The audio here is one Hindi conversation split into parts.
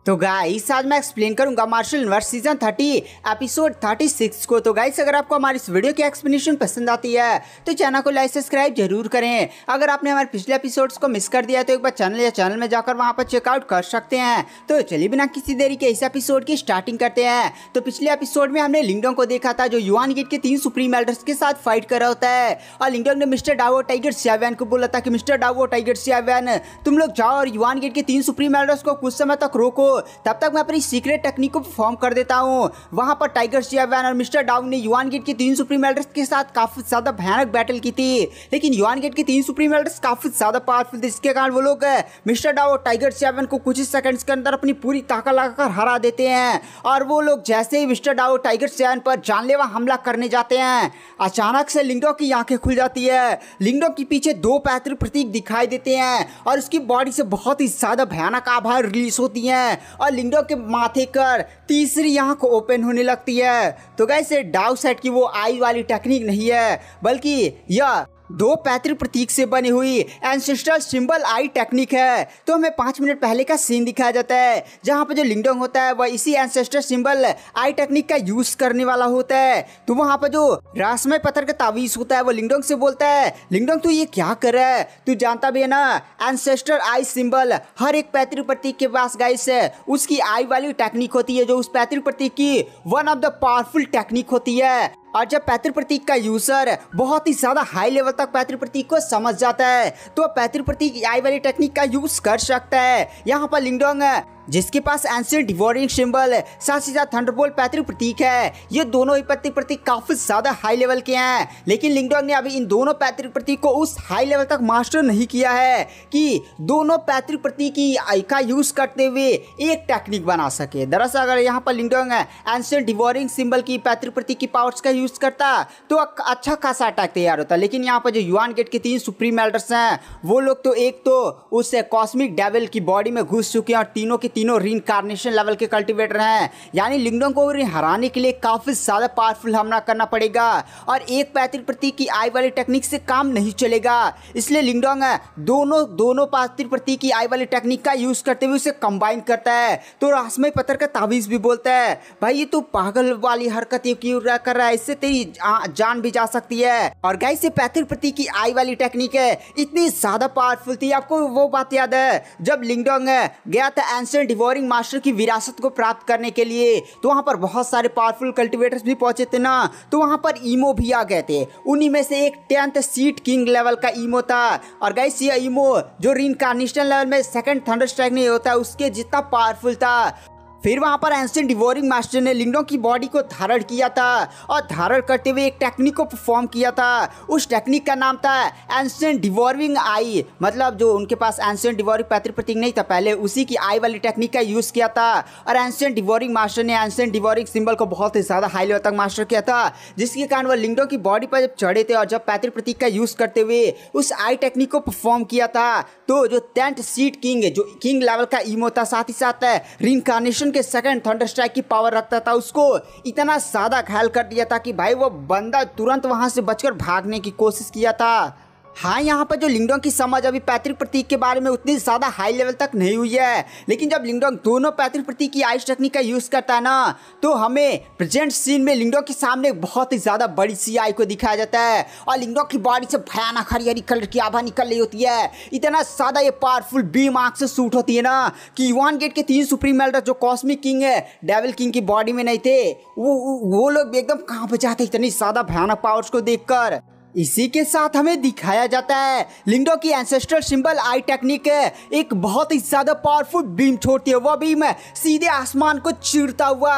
तो गाइस आज मैं एक्सप्लेन करूंगा मार्शल यूनिवर्स सीजन 30 एपिसोड 36 को। तो गाइस अगर आपको हमारी इस वीडियो की एक्सप्लेनेशन पसंद आती है तो चैनल को लाइक सब्सक्राइब जरूर करें। अगर आपने हमारे पिछले एपिसोड्स को मिस कर दिया तो एक बार चैनल में जाकर वहां पर चेकआउट कर सकते हैं। तो चलिए बिना किसी देरी के इस एपिसोड की स्टार्टिंग करते हैं। तो पिछले एपिसोड में हमने लिंगडोंग को देखा था जो युआन गेट के 3 सुप्रीम एल्डर्स के साथ फाइट कर रहा होता है और लिंगडोंग ने मिस्टर डाओ टाइगर सियावैन को बोला था कि मिस्टर डाओ टाइगर सियावैन तुम लोग जाओ और युआन गेट के 3 सुप्रीम एल्डर्स को कुछ समय तक रोको, तब तक मैं अपनी सीक्रेट टेक्निक को परफॉर्म कर देता हूं। वहां पर टाइगर सियावैन और मिस्टर डाउ ने युआन गेट के 3 सुप्रीम एल्डर्स के साथ काफी ज्यादा भयानक बैटल की थी, लेकिन युआन गेट के 3 सुप्रीम एल्डर्स काफी ज्यादा पावरफुल थे, जिसके कारण वो लोग मिस्टर डाउ और टाइगर सियावैन को कुछ ही सेकंड्स के अंदर अपनी पूरी ताकत लगाकर हरा देते हैं। और वो लोग जैसे ही मिस्टर डाउ और टाइगर सियावैन पर जानलेवा हमला करने जाते हैं, अचानक से लिंगडोंग की आंखें खुल जाती है। लिंगडोंग के पीछे 2 पैतृक प्रतीक दिखाई देते हैं और उसकी बॉडी से बहुत ही ज्यादा भयानक आभा रिलीज होती है और लिंगडोंग के माथे कर तीसरी आंख ओपन होने लगती है। तो गाइस डाउ सेट की वो आई वाली टेक्निक नहीं है, बल्कि यह 2 पैतृक प्रतीक से बनी हुई एंसेस्ट्रल सिंबल आई टेक्निक है। तो हमें 5 मिनट पहले का सीन दिखाया जाता है जहां पर जो लिंगडोंग होता है वह इसी एंसेस्ट्रल सिंबल आई टेक्निक का यूज करने वाला होता है। तो वहां पर जो रहस्यमय पत्थर का तावीज होता है वो लिंगडोंग से बोलता है, लिंगडोंग तू ये क्या कर रहा है, तू जानता भी है ना एंसेस्ट्रल आई सिंबल हर एक पैतृक प्रतीक के पास गाइस है उसकी आई वाली टेक्निक होती है जो उस पैतृक प्रतीक की one of the powerful technique होती है। और जब पैतृक प्रतीक का यूजर बहुत ही ज्यादा हाई लेवल तक पैतृक प्रतीक को समझ जाता है तो पैतृक प्रतीक आई वाली टेक्निक का यूज कर सकता है। यहाँ पर लिंगडोंग जिसके पास एंशिएंट डिवोरिंग सिंबल साथ ही साथ थंडरबोल्ट पैतृक प्रतीक है, ये दोनों ही पैतृक प्रतीक काफी ज्यादा हाई लेवल के हैं, लेकिन लिंगडोंग ने अभी इन दोनों पैतृक प्रतीक को उस हाई लेवल तक मास्टर नहीं किया है कि दोनों पैतृक प्रतीक की आई का यूज करते हुए एक टेक्निक बना सके। दरअसल अगर यहाँ पर लिंगडोंग एंशिएंट डिवोरिंग सिंबल की पैतृक प्रतीक की पावर्स का यूज करता तो अच्छा खासा अटैक तैयार होता, लेकिन यहाँ पर जो युआन गेट के 3 सुप्रीम एल्डर्स हैं वो लोग तो एक तो उस कॉस्मिक डेविल की बॉडी में घुस चुके हैं और तीनों के तीनों रीइंकार्नेशन लेवल के कल्टीवेटर हैं, यानी लिंगडोंग को हराने के लिए काफी ज्यादा पावरफुल हमला करना पड़ेगा और एक पैतृक प्रतीक की आई वाली टेक्निक से काम नहीं चलेगा। इसलिए लिंगडोंग दोनों पैतृक प्रतीक की आई वाली टेक्निक का यूज करते हुए उसे कंबाइन करता है। तो रहस्यमय पत्थर का तावीज भी बोलता है, भाई ये तू पागल वाली हरकत क्यों कर रहा है, इससे तेरी जान भी जा सकती है। और गाइस ये पैतृक प्रतीक की आई वाली टेक्निक है इतनी ज्यादा पावरफुल थी, आपको वो बात याद है जब लिंगडोंग गया था एंशिएंट डिवोरिंग मास्टर की विरासत को प्राप्त करने के लिए, तो वहां पर बहुत सारे पावरफुल कल्टीवेटर्स भी पहुंचे थे ना, तो वहां पर ईमो भी आ गए थे। उन्हीं में से एक 10th सीट किंग लेवल का ईमो था और गाइस ये ईमो जो रीइंकार्नेशन लेवल में सेकंड थंडर स्ट्राइक नहीं होता उसके जितना पावरफुल था। फिर वहां पर एंशिएंट डिवोरिंग मास्टर ने लिंगडोंग की बॉडी को धारण किया था और धारण करते हुए एक टेक्निक को परफॉर्म किया था। उस टेक्निक का नाम था एंशिएंट डिवोरिंग आई, मतलब जो उनके पास एंशिएंट डिवोरिंग पैतृक प्रतीक नहीं था पहले उसी की आई वाली टेक्निक का यूज किया था और एंशिएंट डिवोरिंग मास्टर ने एंशिएंट डिवोरिंग सिंबल को बहुत ही ज्यादा हाई लेवल तक मास्टर किया था, जिसके कारण वह लिंगडोंग की बॉडी पर जब चढ़े थे और जब पैतृक प्रतीक का यूज करते हुए उस आई टेक्निक को परफॉर्म किया था तो जो 10th सीट किंग जो किंग लेवल का ईमो था साथ ही साथ रीइंकार्नेशन के सेकंड थंडर स्ट्राइक की पावर रखता था, उसको इतना ज्यादा घायल कर दिया था कि भाई वो बंदा तुरंत वहां से बचकर भागने की कोशिश किया था। हाँ यहाँ पर जो लिंगडोंग की समझ अभी पैतृक प्रतीक के बारे में उतनी ज्यादा हाई लेवल तक नहीं हुई है, लेकिन जब लिंगडोंग दोनों पैतृक प्रतीक की आइस टेक्निक का यूज करता है ना तो हमें प्रेजेंट सीन में लिंगडोंग के सामने बहुत ही ज्यादा बड़ी सी आई को दिखाया जाता है और लिंगडोंग की बॉडी से भयानक हरी हरी कलर की आभा निकल रही होती है। इतना ज्यादा ये पावरफुल बीम आंख से शूट होती है ना कि युआन गेट के 3 सुप्रीम एल्डर जो कॉस्मिक किंग है डेविल किंग की बॉडी में नहीं थे वो लोग एकदम कहाँ पे जाते इतनी ज्यादा भयानक पावर्स को देखकर। इसी के साथ हमें दिखाया जाता है लिंगडोंग की एंसेस्ट्रल सिंबल आई टेक्निक एक बहुत ही ज्यादा पावरफुल बीम छोड़ती है, वह बीम सीधे आसमान को चीरता हुआ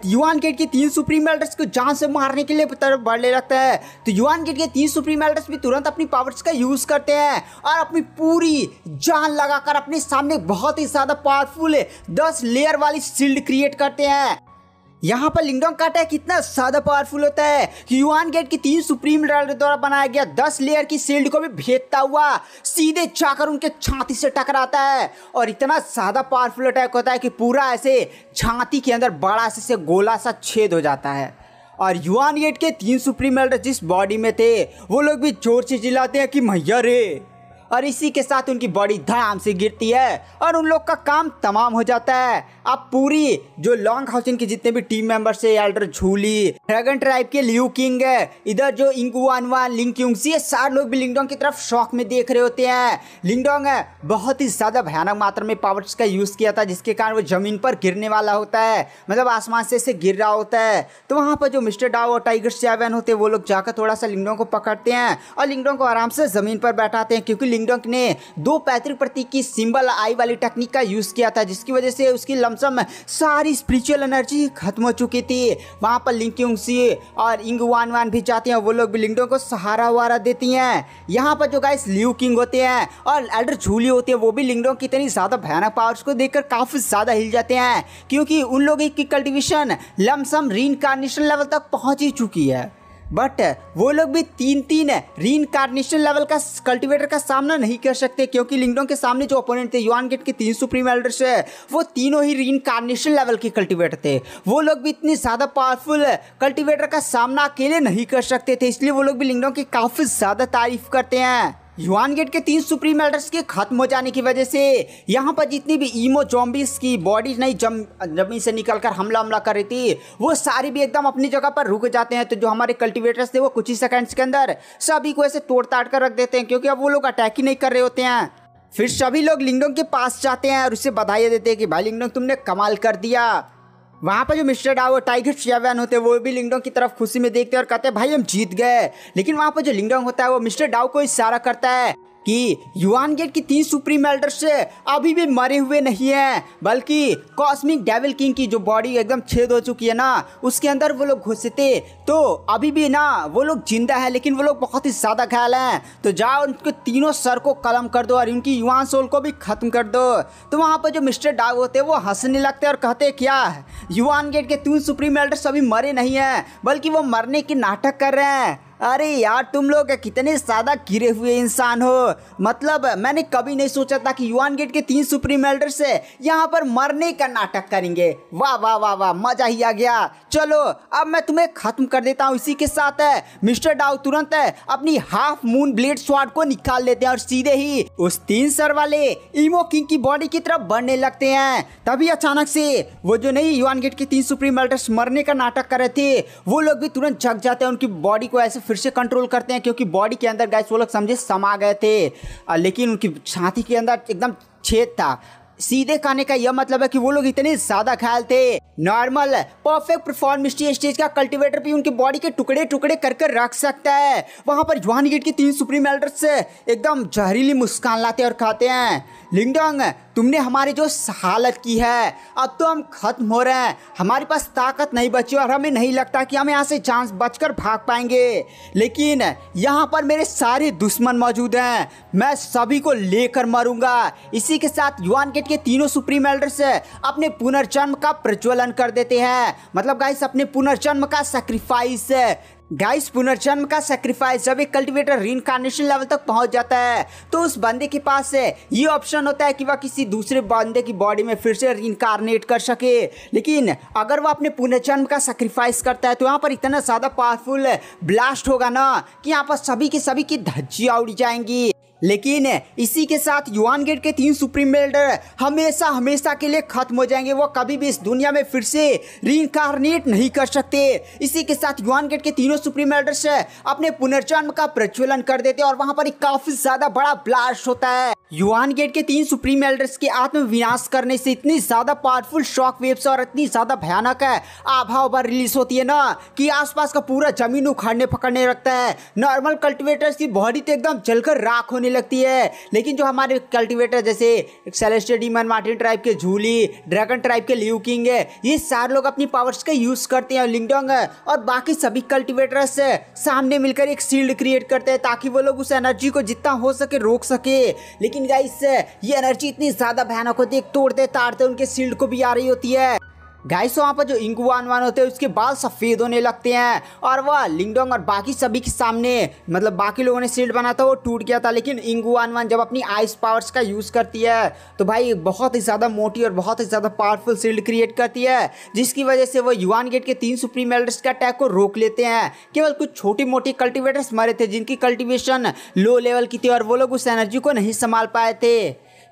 युआन गेट के 3 सुप्रीम एल्डर्स को जान से मारने के लिए तरफ बढ़ने लगता है। तो युआन गेट के 3 सुप्रीम एल्डर्स भी तुरंत अपनी पावर्स का यूज करते हैं और अपनी पूरी जान लगाकर अपने सामने बहुत ही ज्यादा पावरफुल 10 लेयर वाली शील्ड क्रिएट करते हैं। यहाँ पर लिंगडोंग का अटैक इतना ज्यादा पावरफुल होता है कि युआन गेट की 3 सुप्रीम एल्डर द्वारा बनाया गया 10 लेयर की शील्ड को भी भेदता हुआ सीधे जाकर उनके छाती से टकराता है और इतना ज्यादा पावरफुल अटैक होता है कि पूरा ऐसे छाती के अंदर बड़ा से गोला सा छेद हो जाता है। और युआन गेट के 3 सुप्रीम एल्डर जिस बॉडी में थे वो लोग भी जोर से चिल्लाते हैं कि मैया रे, और इसी के साथ उनकी बॉडी धड़ाम से गिरती है और उन लोग का काम तमाम हो जाता है। अब पूरी जो लॉन्ग हाउसिन के जितने भी टीम मेंबर्स है, एल्डर झूली, ड्रैगन ट्राइब के लियू किंग है, इधर जो इंगुआनवान, लिंग क्यूंगसी, ये सारे लोग भी लिंगडोंग की तरफ शौक में देख रहे होते हैं। लिंगडोंग बहुत ही ज्यादा भयानक मात्रा में पावर्स का यूज किया था, जिसके कारण वो जमीन पर गिरने वाला होता है, मतलब आसमान से गिर रहा होता है। तो वहां पर जो मिस्टर डाओ और टाइगर सेवन होते हैं वो लोग जाकर थोड़ा सा लिंगडोंग को पकड़ते हैं और लिंगडोंग को आराम से जमीन पर बैठाते हैं, क्योंकि लिंगडोंग ने 2 पैतृक प्रतीक की सिंबल आई वाली टेक्निक का यूज किया था, जिसकी वजह से उसकी लमसम सारी स्पिरिचुअल एनर्जी खत्म हो चुकी थी। वहां पर लिंग क्यूंगसी और इंगुआनवान भी जाते हैं, वो लोग भी लिंगडोंग को सहारा वहारा देती हैं। यहाँ पर जो गाइस लियू किंग होते हैं और एल्डर झूली होती है वो भी लिंगडोंग की इतनी ज्यादा भयानक पावर्स को देखकर काफी ज्यादा हिल जाते हैं, क्योंकि उन लोगों की कल्टीवेशन लमसम रीइंकार्नेशन लेवल तक पहुंच ही चुकी है। बट वो लोग भी 3 रीइंकार्नेशन लेवल का कल्टीवेटर का सामना नहीं कर सकते, क्योंकि लिंगडोंग के सामने जो ओपोनेंट थे युआन गेट के 3 सुप्रीम एल्डर्स है, वो तीनों ही रीइंकार्नेशन लेवल के कल्टीवेटर थे। वो लोग भी इतनी ज़्यादा पावरफुल कल्टीवेटर का सामना अकेले नहीं कर सकते थे, इसलिए वो लोग भी लिंगडोंग की काफ़ी ज़्यादा तारीफ करते हैं। युआन गेट के 3 सुप्रीम एल्डर्स के खत्म हो जाने की वजह से यहाँ पर जितनी भी ईमो जॉम्बीज की बॉडी नहीं जमीन से निकलकर हमला कर रही थी, वो सारी भी एकदम अपनी जगह पर रुक जाते हैं। तो जो हमारे कल्टीवेटर्स थे वो कुछ ही सेकंड्स के अंदर सभी को ऐसे तोड़ ताड़ कर रख देते हैं, क्योंकि अब वो लोग अटैक ही नहीं कर रहे होते हैं। फिर सभी लोग लिंगडोंग के पास जाते हैं और उससे बधाई देते हैं कि भाई लिंगडोंग तुमने कमाल कर दिया। वहाँ पर जो मिस्टर डाओ टाइगर सेवन होते हैं वो भी लिंगडोंग की तरफ खुशी में देखते हैं और कहते हैं भाई हम जीत गए। लेकिन वहाँ पर जो लिंगडोंग होता है वो मिस्टर डाओ को इशारा करता है कि युआन गेट की 3 सुप्रीम एल्डर्स अभी भी मरे हुए नहीं हैं, बल्कि कॉस्मिक डेविल किंग की जो बॉडी एकदम छेद हो चुकी है ना, उसके अंदर वो लोग घुसे थे, तो अभी भी ना वो लोग जिंदा है, लेकिन वो लोग बहुत ही ज़्यादा घायल हैं। तो जाओ उनके तीनों सर को कलम कर दो और उनकी युआन सोल को भी खत्म कर दो। तो वहाँ पर जो मिस्टर डाओ होते हैं वो हंसने लगते हैं और कहते हैं क्या युआन गेट के 3 सुप्रीम एल्डर्स अभी मरे नहीं हैं, बल्कि वो मरने के नाटक कर रहे हैं। अरे यार तुम लोग कितने ज़्यादा गिरे हुए इंसान हो, मतलब मैंने कभी नहीं सोचा था कि युआन गेट के 3 सुप्रीम एल्डर्स यहाँ पर मरने का नाटक करेंगे। वाह वाह वाह वाह, मजा ही आ गया। चलो अब मैं तुम्हें खत्म कर देता हूँ। इसी के साथ मिस्टर डाओ तुरंत अपनी हाफ मून ब्लेड स्वॉर्ड को निकाल लेते हैं और सीधे ही उस 3 सर वाले ईमो किंग की बॉडी की तरफ बढ़ने लगते हैं। तभी अचानक से वो जो नहीं युआन गेट के 3 सुप्रीम एल्डर्स मरने का नाटक कर रहे थे, वो लोग भी तुरंत जग जाते हैं, उनकी बॉडी को ऐसे फिर से कंट्रोल करते हैं, क्योंकि बॉडी के अंदर गाइस वो लोग समझे समा गए थे, लेकिन उनकी छाती के अंदर एकदम छेद था। सीधे कहने का यह मतलब है कि वो लोग इतने ज्यादा घायल थे, नॉर्मल परफेक्ट परफॉर्मेंस स्टेज का कल्टीवेटर भी उनकी बॉडी के टुकड़े टुकड़े करके रख सकता है। वहां पर युआन गेट के 3 सुप्रीम एल्डर्स एकदम जहरीली मुस्कान लाते और कहते हैं लिंगडोंग तुमने हमारी जो हालत की है, अब तो हम खत्म हो रहे हैं, हमारे पास ताकत नहीं बची और हमें नहीं लगता कि हम यहाँ से जान बचकर भाग पाएंगे। लेकिन यहाँ पर मेरे सारे दुश्मन मौजूद हैं, मैं सभी को लेकर मरूंगा। इसी के साथ युआन गेट के तीनों सुप्रीम एल्डर्स अपने पुनर्जन्म का प्रज्वलन कर देते हैं, मतलब गाइस अपने पुनर्जन्म का सैक्रिफाइस। गाइस पुनर्जन्म का सैक्रिफाइस जब एक कल्टीवेटर रीइंकार्नेशन लेवल तक पहुंच जाता है तो उस बंदे के पास ये ऑप्शन होता है कि वह किसी दूसरे बंदे की बॉडी में फिर से रीइंकार्नेट कर सके। लेकिन अगर वह अपने पुनर्जन्म का सैक्रिफाइस करता है तो यहाँ पर इतना ज़्यादा पावरफुल ब्लास्ट होगा ना कि यहाँ पर सभी की धज्जियाँ उड़ जाएंगी। लेकिन इसी के साथ युआन गेट के 3 सुप्रीम एल्डर हमेशा हमेशा के लिए खत्म हो जाएंगे, वो कभी भी इस दुनिया में फिर से रीइंकार्नेट नहीं कर सकते। इसी के साथ युआन गेट के तीनों सुप्रीम एल्डर्स अपने पुनर्जन्म का प्रज्वलन कर देते और वहां पर एक काफी ज्यादा बड़ा ब्लास्ट होता है। युआन गेट के 3 सुप्रीम एल्डर्स के आत्म विनाश करने से इतनी ज्यादा पावरफुल शॉक वेव्स और इतनी ज्यादा भयानक आभा उभर रिलीज होती है ना कि आसपास का पूरा जमीन उखाड़ने पकड़ने लगता है। नॉर्मल कल्टीवेटर्स की बॉडी तो एकदम जलकर राख होने लगती है, लेकिन जो हमारे कल्टीवेटर जैसे सेलेस्टियल डीमन, मार्टिन ट्राइब के झूली, ड्रैगन ट्राइब के लियू किंग ये सारे लोग अपनी पावर्स का यूज करते हैं। लिंगडोंग और बाकी सभी कल्टीवेटर्स सामने मिलकर एक शील्ड क्रिएट करते हैं ताकि वो लोग उस एनर्जी को जितना हो सके रोक सके। लेकिन गाइस ये एनर्जी इतनी ज्यादा भयानक होती है, तोड़ते ताड़ते उनके शील्ड को भी आ रही होती है। गाइस वहाँ पर जो इंगू वान वान होते हैं उसके बाल सफ़ेद होने लगते हैं और वह लिंगडोंग और बाकी सभी के सामने मतलब बाकी लोगों ने शील्ड बना था वो टूट गया था, लेकिन इंगू वान वान जब अपनी आइस पावर्स का यूज़ करती है तो भाई बहुत ही ज़्यादा मोटी और बहुत ही ज़्यादा पावरफुल शील्ड क्रिएट करती है, जिसकी वजह से वो युआन गेट के 3 सुप्रीम एल्डर्स के अटैक को रोक लेते हैं। केवल कुछ छोटी मोटी कल्टिवेटर्स मरे थे जिनकी कल्टिवेशन लो लेवल की थी और वो लोग उस एनर्जी को नहीं संभाल पाए थे।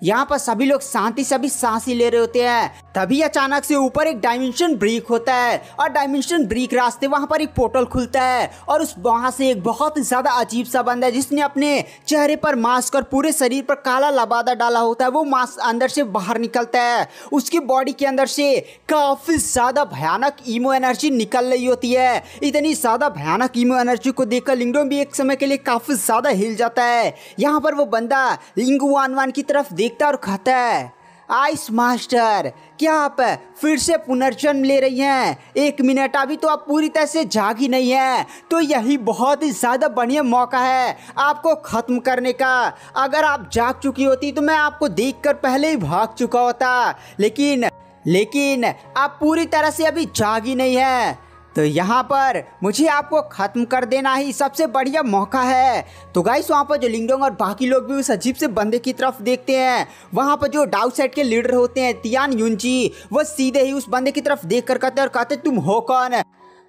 यहाँ पर सभी लोग शांति से अभी सांस ही ले रहे होते हैं, तभी अचानक से ऊपर एक डायमेंशन ब्रेक होता है और डायमेंशन ब्रेक रास्ते वहाँ पर एक पोर्टल खुलता है और उस वहाँ से एक बहुत ही ज़्यादा अजीब सा बंदा है जिसने अपने चेहरे पर मास्क और पूरे शरीर पर काला लबादा डाला होता है, वो मास्क अंदर से बाहर निकलता है। उसकी बॉडी के अंदर से काफ़ी ज़्यादा भयानक ईमो एनर्जी निकल रही होती है। इतनी ज़्यादा भयानक ईमो एनर्जी को देखकर लिंगडोंग भी एक समय के लिए काफ़ी ज़्यादा हिल जाता है। यहाँ पर वो बंदा लिंगू वान वान की तरफ देखता और कहता है, आइस मास्टर, क्या आप फिर से पुनर्जन्म ले रही हैं? 1 मिनट, अभी तो आप पूरी तरह से जागी नहीं है, तो यही बहुत ही ज़्यादा बढ़िया मौका है आपको ख़त्म करने का। अगर आप जाग चुकी होती तो मैं आपको देखकर पहले ही भाग चुका होता, लेकिन आप पूरी तरह से अभी जागी नहीं है, तो यहाँ पर मुझे आपको ख़त्म कर देना ही सबसे बढ़िया मौका है। तो गाइस वहाँ पर जो लिंगडोंग और बाकी लोग भी उस अजीब से बंदे की तरफ देखते हैं। वहाँ पर जो डाउट साइड के लीडर होते हैं तियान युनजी, वो सीधे ही उस बंदे की तरफ देख कर कहते हैं और कहते तुम हो कौन?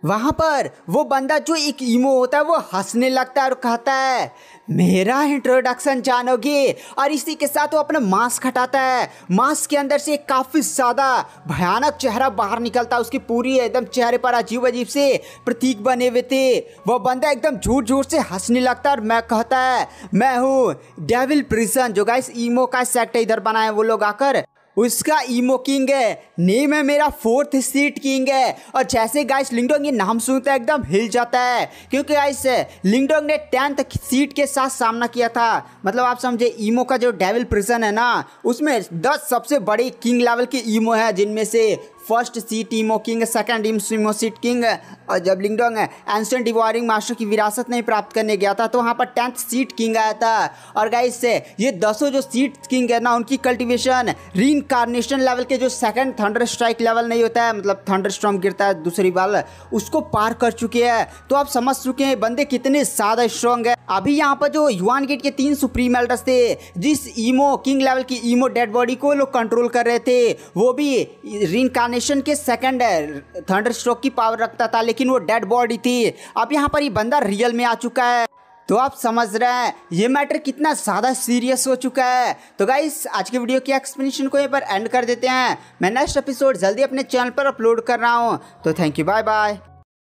वहाँ पर वो बंदा जो एक ईमो होता है वो हंसने लगता है और कहता है मेरा इंट्रोडक्शन जानोगे, और इसी के साथ वो अपना मास्क हटाता है। मास्क के अंदर से काफ़ी ज़्यादा भयानक चेहरा बाहर निकलता है, उसकी पूरी एकदम चेहरे पर अजीब अजीब से प्रतीक बने हुए थे। वो बंदा एकदम झूठ झूठ से हंसने लगता है और मैं कहता है मैं हूँ डेविल प्रिजन, जो गाइस ईमो का सेक्ट इधर बनाए वो लोग आकर, उसका ईमो किंग है, नेम है मेरा 4th सीट किंग है। और जैसे गाइस लिंगडोंग ये नाम सुनता है एकदम हिल जाता है, क्योंकि गाइस लिंगडोंग ने 10th सीट के साथ सामना किया था। मतलब आप समझे ईमो का जो डेविल प्रिजन है ना, उसमें 10 सबसे बड़े किंग लेवल के ईमो है, जिनमें से फर्स्ट सीट ईमो किंग, सेकंड ईमो सीट किंग। और जब लिंगडोंग एंशिएंट डिवायरिंग मास्टर की विरासत नहीं प्राप्त करने गया था तो वहाँ पर 10th सीट किंग आया था। और गाइस ये 10 जो सीट किंग है ना, उनकी कल्टिवेशन रीइंकार्नेशन लेवल के जो सेकंड थंडर स्ट्राइक लेवल नहीं होता है, मतलब थंडर स्टॉर्म गिरता है दूसरी बार, उसको पार कर चुके हैं। तो आप समझ चुके हैं बंदे कितने ज़्यादा स्ट्रॉन्ग है। अभी यहाँ पर जो युआन गेट के 3 सुप्रीम एल्डर्स थे, जिस ईमो किंग लेवल की ईमो डेड बॉडी को लोग कंट्रोल कर रहे थे, वो भी रीइंकार्नेशन के सेकंड थंडर स्ट्रोक की पावर रखता था, लेकिन वो डेड बॉडी थी। अब यहाँ पर ये बंदा रियल में आ चुका है, तो आप समझ रहे हैं ये मैटर कितना ज़्यादा सीरियस हो चुका है। तो गाइस आज की वीडियो की एक्सप्लेनेशन को यहाँ पर एंड कर देते हैं। मैं नेक्स्ट एपिसोड जल्दी अपने चैनल पर अपलोड कर रहा हूँ, तो थैंक यू, बाय बाय।